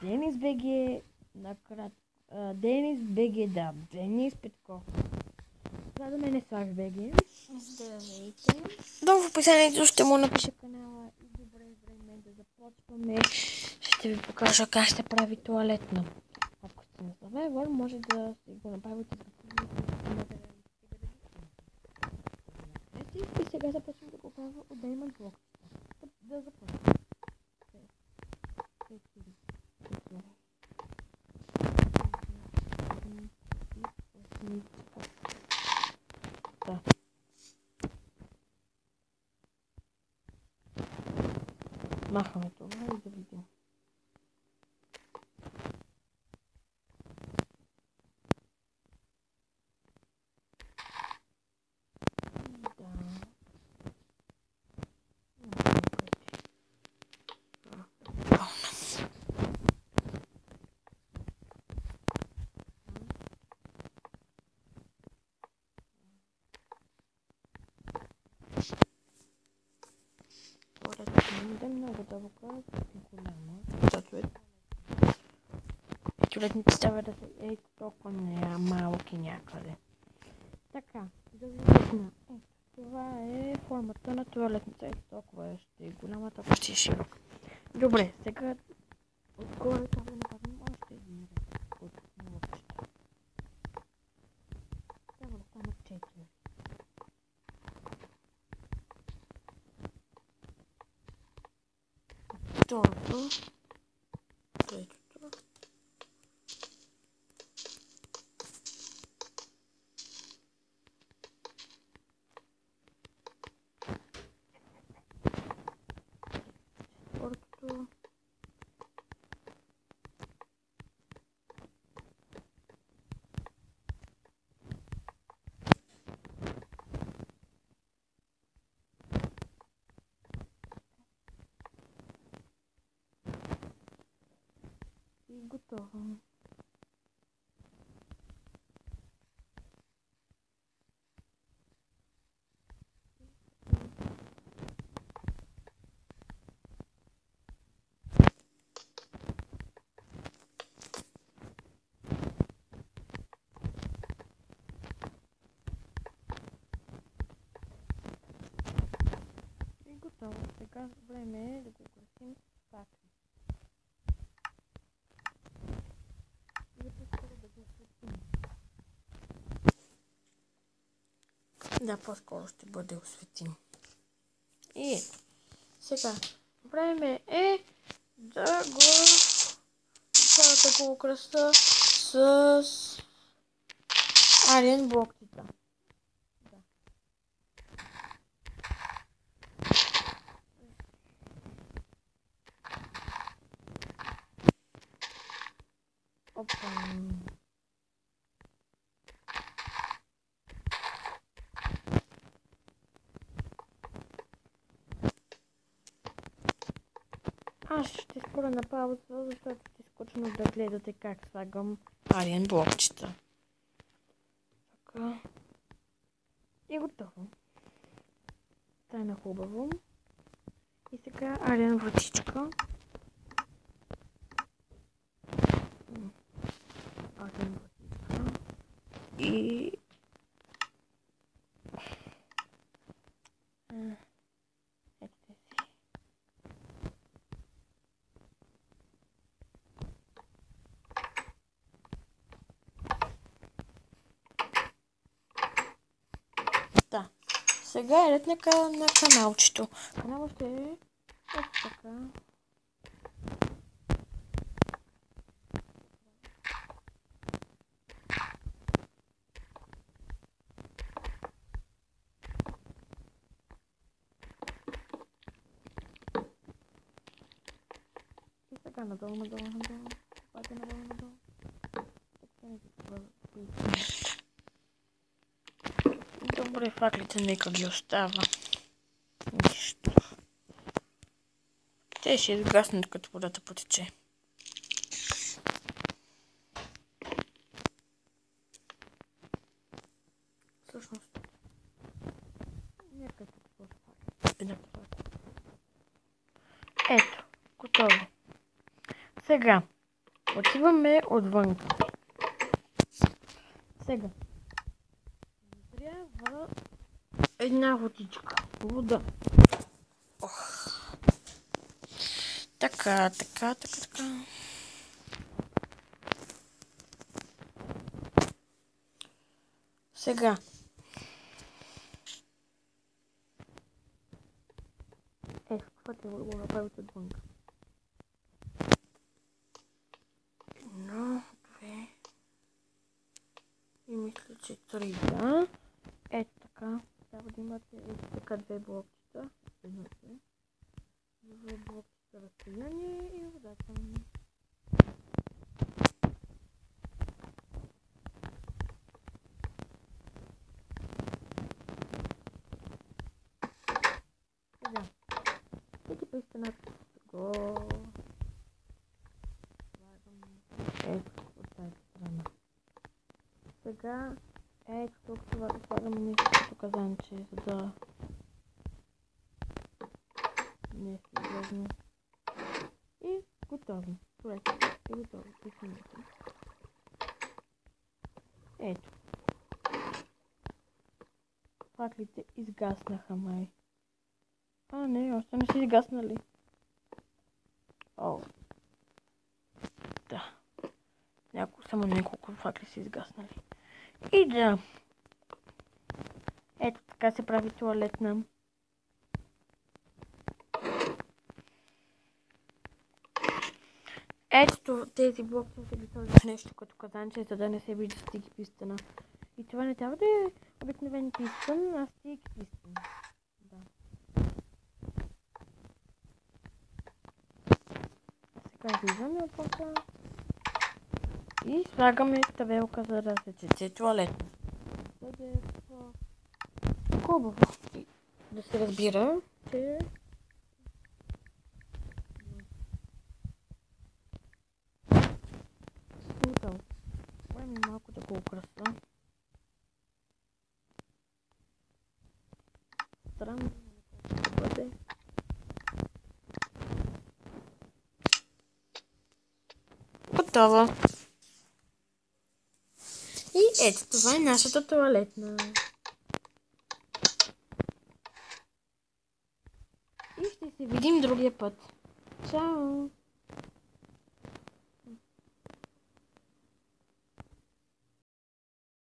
Денис БГ, Денис БГ, да, Денис Петков. Това да мен е Слави БГ. Здравейте. Долу в описанието ще му напиша канала и добре време да започваме. Ще ви покажа как се прави туалетна. Ако сте на Survivor, може да си го направите и сега започвам да го правя от Diamond Block. Да започвам. Да. Махаме това и да видим. Да, много дълга и голяма. Защото е туалетните трябва да са толкова малки някъде. Така, да видим. Това е формата на туалетната. Толкова ще е голяма, толкова ще е широка. Добре, сега отгоре трябва да направим още един ред от лъпчета. Трябва да станат 4. Второто, третото, четвъртото, и готово. И готово. Сега време е да го украсим с факли. Да, по-скоро ще бъде осветим. И ето. Сега време е да го украса с Alien блокчета. Да. Опа. Аз ще спора на пауза, защото ще скучно да гледате как слагам Alien блокчета. Така. И готово. Стана хубаво. И сега Alien вратичка. Alien вратичка. И да. Сега е ред на каналчето. Каналът ще е ето така. И сега надолу. Пак надолу. Добре, факлите нека ги остава. Нищо. Те ще изгаснат като водата потече. Всъщност. Нека какво става. Ето, готово. Сега Отиваме отвън. Сега. Трябва една водичка. Вода. Така. Сега. Това трябва да го направите отвън. 1, 2 и мисля, че 3, да. Така. Трябва да имате така 2 блокчета. Две блокчета разстояние и водата. Сега. Всеки пристигнат го слагам от тази страна. Сега тук това слагаме ниското казанче, за да не се излезне. И готово. Проектът е готово. Ето. Факлите изгаснаха май. Не, още не са изгаснали. Да. Само няколко факли са изгаснали. И да. Ето така се прави тоалетна. Ето тези блоки са ги сложили в нещо като казанче, за да не се вижда стиги пистъна. И това не трябва да е обикновен пистън, а стиги пистън. Да. Сега излизаме от пока. И слагаме табелка, за да се чете тоалетна. За да е хубаво. Да се разбира, че готово. Време малко да го украса. Странно да бъде. Готово. И ето това е нашата тоалетна. И ще се видим другия път. Чао!